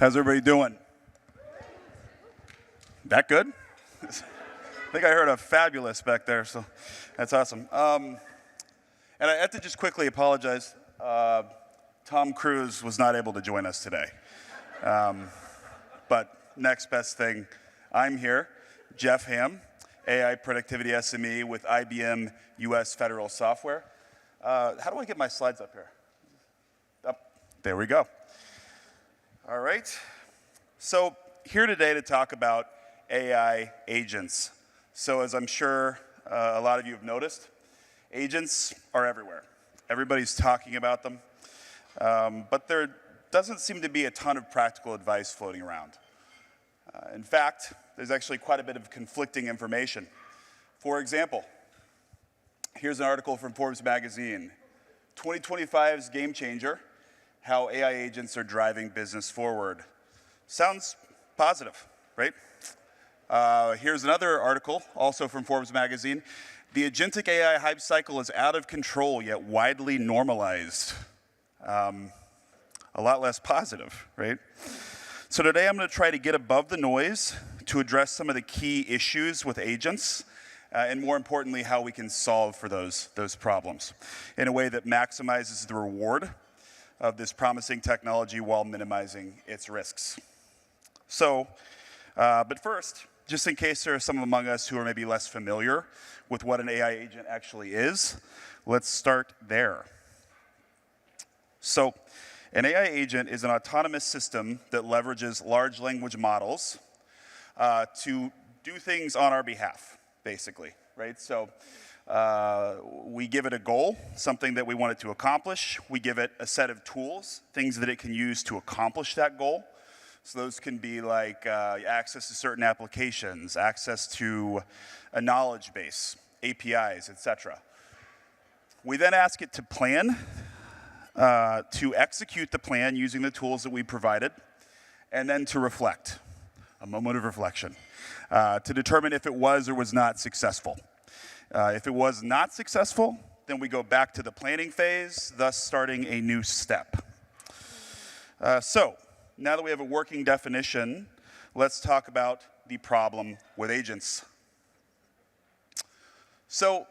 How's everybody doing? That good? I think I heard a fabulous back there, so that's awesome. And I have to just quickly apologize. Tom Cruise was not able to join us today. But next best thing, I'm here, Jeff Ham, AI Productivity SME with IBM US Federal Software. How do I get my slides up here? Up, there we go. All right. So here today to talk about AI agents. So as I'm sure a lot of you have noticed, agents are everywhere. Everybody's talking about them. But there doesn't seem to be a ton of practical advice floating around. In fact, there's actually quite a bit of conflicting information. For example, here's an article from Forbes magazine, 2025's Game Changer, How AI Agents Are Driving Business Forward. Sounds positive, right? Here's another article, also from Forbes magazine. The agentic AI hype cycle is out of control, yet widely normalized. A lot less positive, right? So today I'm going to try to get above the noise to address some of the key issues with agents, and more importantly, how we can solve for those problems in a way that maximizes the reward of this promising technology while minimizing its risks. So, but first, just in case there are some among us who are maybe less familiar with what an AI agent actually is, let's start there. So, an AI agent is an autonomous system that leverages large language models to do things on our behalf, basically, right? So, we give it a goal, something that we want it to accomplish. We give it a set of tools, things that it can use to accomplish that goal. So those can be like access to certain applications, access to a knowledge base, APIs, etc. We then ask it to plan, to execute the plan using the tools that we provided, and then to reflect, a moment of reflection, to determine if it was or was not successful. If it was not successful, then we go back to the planning phase, thus starting a new step. So, now that we have a working definition, let's talk about the problem with agents. So,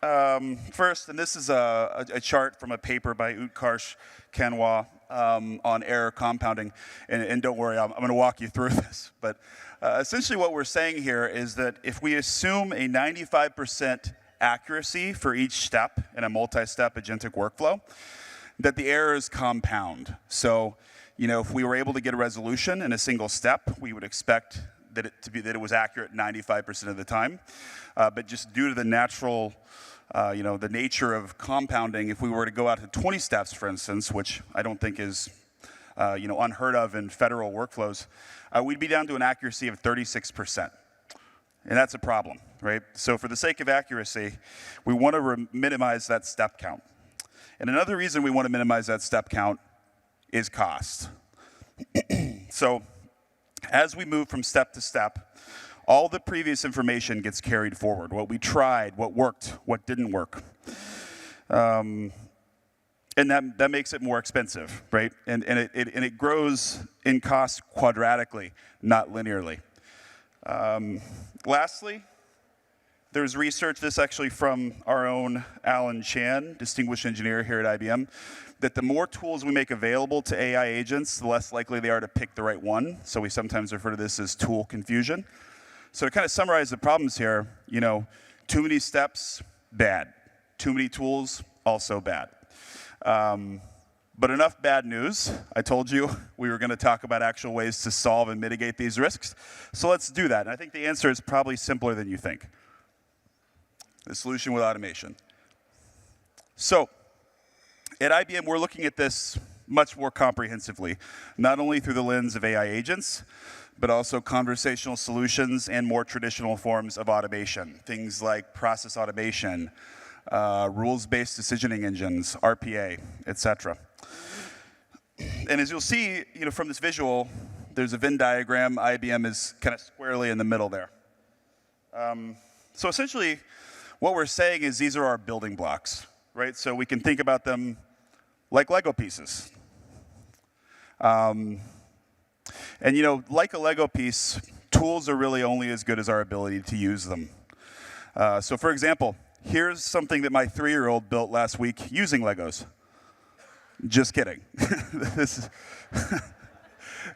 first, and this is a chart from a paper by Utkarsh Kanwar on error compounding, and don't worry, I'm going to walk you through this. But essentially what we're saying here is that if we assume a 95% accuracy for each step in a multi-step agentic workflow, that the errors compound. So, you know, if we were able to get a resolution in a single step, we would expect that it was accurate 95% of the time. But just due to the natural, the nature of compounding, if we were to go out to 20 steps, for instance, which I don't think is, unheard of in federal workflows, we'd be down to an accuracy of 36%. And that's a problem, right? So for the sake of accuracy, we want to minimize that step count. And another reason we want to minimize that step count is cost. So as we move from step to step, all the previous information gets carried forward. What we tried, what worked, what didn't work. And that makes it more expensive, right? And it grows in cost quadratically, not linearly. Lastly, there's research, this actually from our own Alan Chan, distinguished engineer here at IBM, that the more tools we make available to AI agents, the less likely they are to pick the right one. So we sometimes refer to this as tool confusion. So to kind of summarize the problems here, too many steps, bad. Too many tools, also bad. But enough bad news. I told you we were going to talk about actual ways to solve and mitigate these risks. So let's do that. And I think the answer is probably simpler than you think. The solution with automation. So at IBM, we're looking at this much more comprehensively, not only through the lens of AI agents, but also conversational solutions and more traditional forms of automation, things like process automation, rules-based decisioning engines, RPA, etc. And as you'll see, from this visual, there's a Venn diagram. IBM is kind of squarely in the middle there. So essentially, what we're saying is these are our building blocks, right? So we can think about them like Lego pieces. And like a Lego piece, tools are really only as good as our ability to use them. So for example, here's something that my 3-year-old built last week using Legos. Just kidding.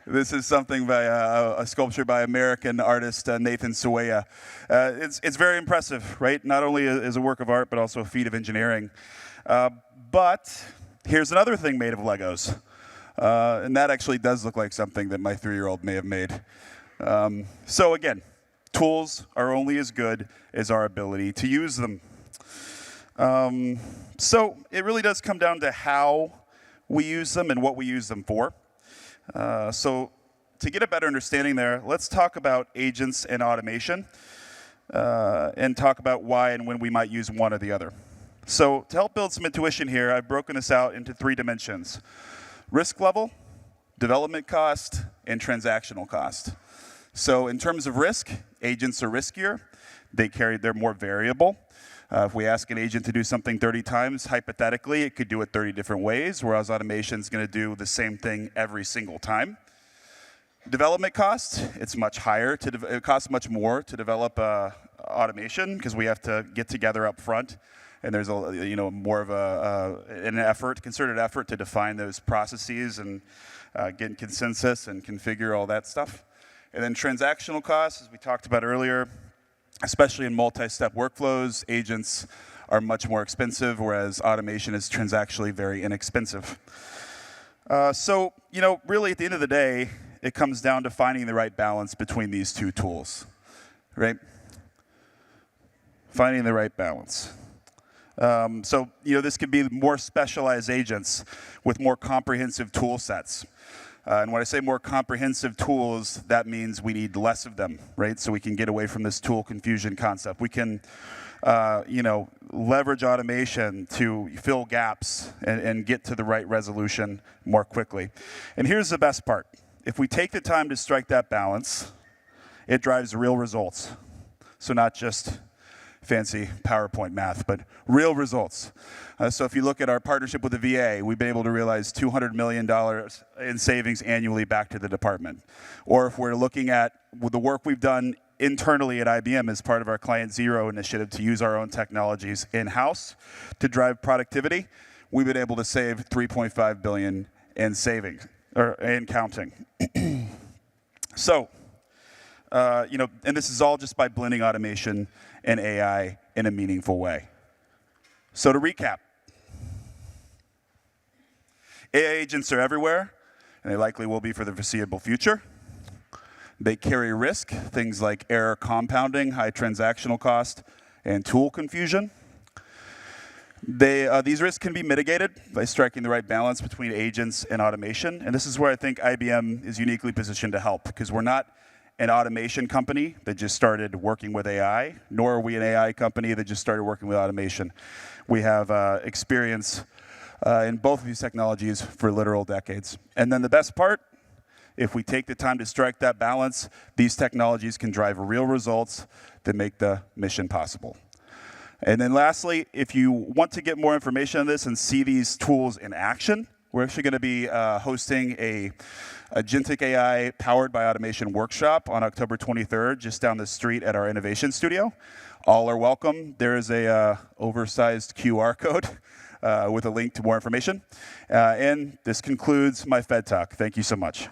This is something by a sculpture by American artist Nathan Sawaya. It's very impressive, right? Not only as a work of art, but also a feat of engineering. But here's another thing made of Legos. And that actually does look like something that my 3-year-old may have made. So again, tools are only as good as our ability to use them. So it really does come down to how we use them and what we use them for. So to get a better understanding there, let's talk about agents and automation and talk about why and when we might use one or the other. So to help build some intuition here, I've broken this out into 3 dimensions: risk level, development cost, and transactional cost. So in terms of risk, agents are riskier. They're more variable. If we ask an agent to do something 30 times, hypothetically, it could do it 30 different ways, whereas automation is going to do the same thing every single time. Development cost, it's much higher. It costs much more to develop automation because we have to get together up front, and there's more of an concerted effort to define those processes and get consensus and configure all that stuff. And then transactional costs, as we talked about earlier, especially in multi-step workflows, agents are much more expensive, whereas automation is transactionally very inexpensive. So, really at the end of the day, it comes down to finding the right balance between these 2 tools, right? Finding the right balance. So, this could be more specialized agents with more comprehensive tool sets. And when I say more comprehensive tools, that means we need less of them, right? So we can get away from this tool confusion concept. We can, leverage automation to fill gaps and get to the right resolution more quickly. And here's the best part. If we take the time to strike that balance, it drives real results. So not just fancy PowerPoint math, but real results. So if you look at our partnership with the VA, we've been able to realize $200 million in savings annually back to the department. Or if we're looking at the work we've done internally at IBM as part of our Client Zero initiative to use our own technologies in-house to drive productivity, we've been able to save $3.5 billion in savings, or in counting. So, and this is all just by blending automation and AI in a meaningful way. So to recap, AI agents are everywhere, and they likely will be for the foreseeable future. They carry risk, things like error compounding, high transactional cost, and tool confusion. These risks can be mitigated by striking the right balance between agents and automation, and this is where I think IBM is uniquely positioned to help, because we're not an automation company that just started working with AI, nor are we an AI company that just started working with automation. We have experience in both of these technologies for literal decades. And then the best part, if we take the time to strike that balance, these technologies can drive real results that make the mission possible. And then lastly, if you want to get more information on this and see these tools in action, we're actually going to be hosting a Agentic AI Powered by Automation workshop on October 23rd, just down the street at our innovation studio. All are welcome. There is a oversized QR code with a link to more information. And this concludes my Fed Talk. Thank you so much.